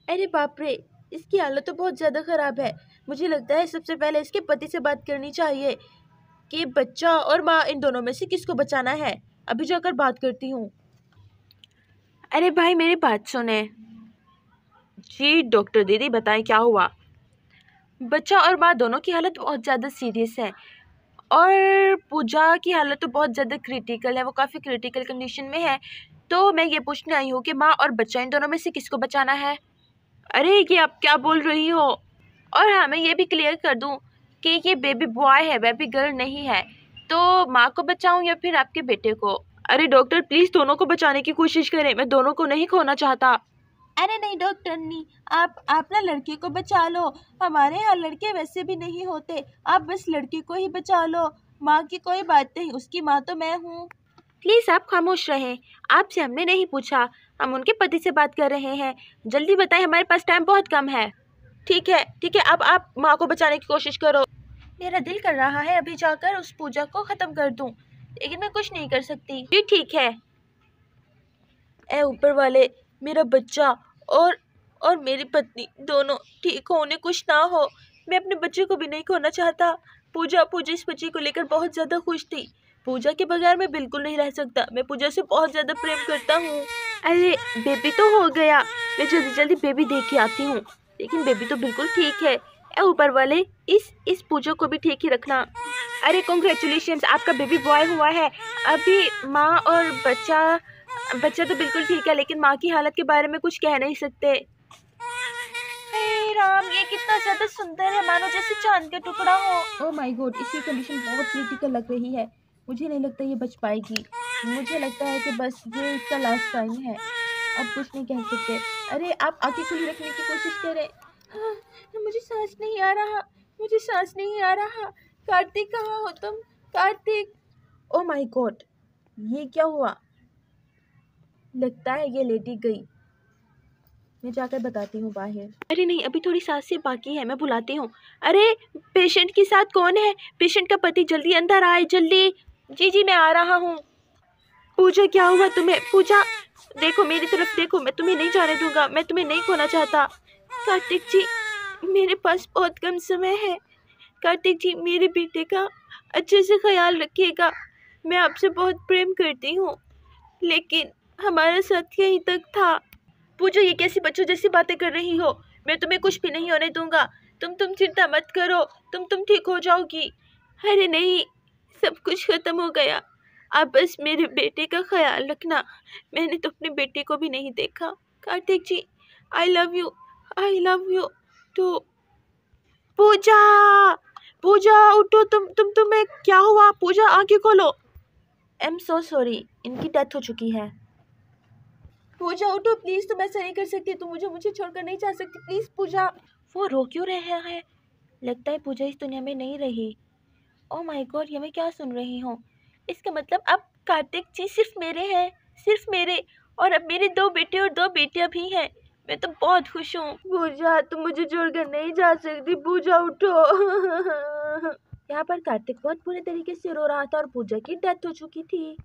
अरे बाप रे, इसकी हालत तो बहुत ज़्यादा ख़राब है। मुझे लगता है सबसे पहले इसके पति से बात करनी चाहिए कि बच्चा और माँ इन दोनों में से किसको बचाना है। अभी जाकर बात करती हूँ। अरे भाई मेरी बात सुने। जी डॉक्टर दीदी बताएं क्या हुआ। बच्चा और माँ दोनों की हालत बहुत ज़्यादा सीरियस है और पूजा की हालत तो बहुत ज़्यादा क्रिटिकल है, वो काफ़ी क्रिटिकल कंडीशन में है। तो मैं ये पूछने आई हूँ कि माँ और बच्चा इन दोनों में से किसको बचाना है। अरे ये आप क्या बोल रही हो। और हाँ मैं ये भी क्लियर कर दूँ कि ये बेबी बॉय है, बेबी गर्ल नहीं है। तो माँ को बचाऊँ या फिर आपके बेटे को। अरे डॉक्टर प्लीज़ दोनों को बचाने की कोशिश करें, मैं दोनों को नहीं खोना चाहता। अरे नहीं डॉक्टर नहीं, आप ना लड़के को बचा लो। हमारे यहाँ लड़के वैसे भी नहीं होते, आप बस लड़के को ही बचा लो। माँ की कोई बात नहीं, उसकी माँ तो मैं हूँ। प्लीज़ आप खामोश रहें, आपसे हमने नहीं पूछा, हम उनके पति से बात कर रहे हैं। जल्दी बताएं, हमारे पास टाइम बहुत कम है। ठीक है अब आप माँ को बचाने की कोशिश करो। मेरा दिल कर रहा है अभी जाकर उस पूजा को ख़त्म कर दूँ, लेकिन मैं कुछ नहीं कर सकती। जी ठीक है। ए ऊपर वाले, मेरा बच्चा और मेरी पत्नी दोनों ठीक हो, उन्हें कुछ ना हो। मैं अपने बच्चे को भी नहीं खोना चाहता। पूजा पूजा इस बच्चे को लेकर बहुत ज़्यादा खुश थी। पूजा के बगैर मैं बिल्कुल नहीं रह सकता, मैं पूजा से बहुत ज़्यादा प्रेम करता हूँ। अरे बेबी तो हो गया, मैं जल्दी जल्दी बेबी देख के आती हूँ। लेकिन बेबी तो बिल्कुल ठीक है। ए ऊपर वाले, इस पूजा को भी ठीक ही रखना। अरे कॉन्ग्रेचुलेशंस, आपका बेबी बॉय हुआ है। अभी माँ और बच्चा तो बिल्कुल ठीक है, लेकिन माँ की हालत के बारे में कुछ कह नहीं सकते। हे राम, ये कितना ज्यादा सुंदर है, मानो जैसे चांद का टुकड़ा हो। ओह माय गॉड, इसकी कंडीशन बहुत क्रिटिकल लग रही है। मुझे नहीं लगता ये बच पाएगी। मुझे लगता है कि बस ये इसका लास्ट टाइम है, अब कुछ नहीं कह सकते। अरे आप आंखें खुली रखने की कोशिश करें। हाँ, मुझे सांस नहीं आ रहा, मुझे सांस नहीं आ रहा। कार्तिक कहाँ हो तुम, कार्तिक। ओह माय गॉड, ये क्या हुआ। लगता है ये लेटी गई, मैं जाकर बताती हूँ बाहर। अरे नहीं, अभी थोड़ी सांसें बाकी है, मैं बुलाती हूँ। अरे पेशेंट के साथ कौन है, पेशेंट का पति, जल्दी अंदर आए जल्दी। जी जी मैं आ रहा हूँ। पूजा क्या हुआ तुम्हें, पूजा देखो मेरी तरफ देखो, मैं तुम्हें नहीं जाने दूंगा, मैं तुम्हें नहीं खोना चाहता। कार्तिक जी मेरे पास बहुत कम समय है, कार्तिक जी मेरे बेटे का अच्छे से ख्याल रखिएगा। मैं आपसे बहुत प्रेम करती हूँ, लेकिन हमारा साथ यहीं तक था। पूजा ये कैसी बच्चों जैसी बातें कर रही हो, मैं तुम्हें कुछ भी नहीं होने दूंगा। तुम चिंता मत करो, तुम ठीक हो जाओगी। अरे नहीं, सब कुछ खत्म हो गया, आप बस मेरे बेटे का ख्याल रखना। मैंने तो अपने बेटे को भी नहीं देखा। Kartik ji I love you, I love you. तो पूजा, पूजा उठो, तुम्हें क्या हुआ, पूजा आंखें खोलो। आई एम सो सॉरी, इनकी डेथ हो चुकी है। पूजा उठो प्लीज, तुम ऐसा नहीं कर सकती, तुम मुझे छोड़कर नहीं जा सकती, प्लीज पूजा। वो रो क्यों रहे हैं, लगता है पूजा इस दुनिया में नहीं रही। ओह माय गॉड, ये मैं क्या सुन रही हूँ। इसका मतलब अब कार्तिक जी सिर्फ मेरे हैं, सिर्फ मेरे, और अब मेरे 2 बेटे और 2 बेटियां भी हैं। मैं तो बहुत खुश हूँ। पूजा तुम मुझे छोड़कर नहीं जा सकती, पूजा उठो। यहाँ पर कार्तिक बहुत बुरे तरीके से रो रहा था और पूजा की डेथ हो चुकी थी।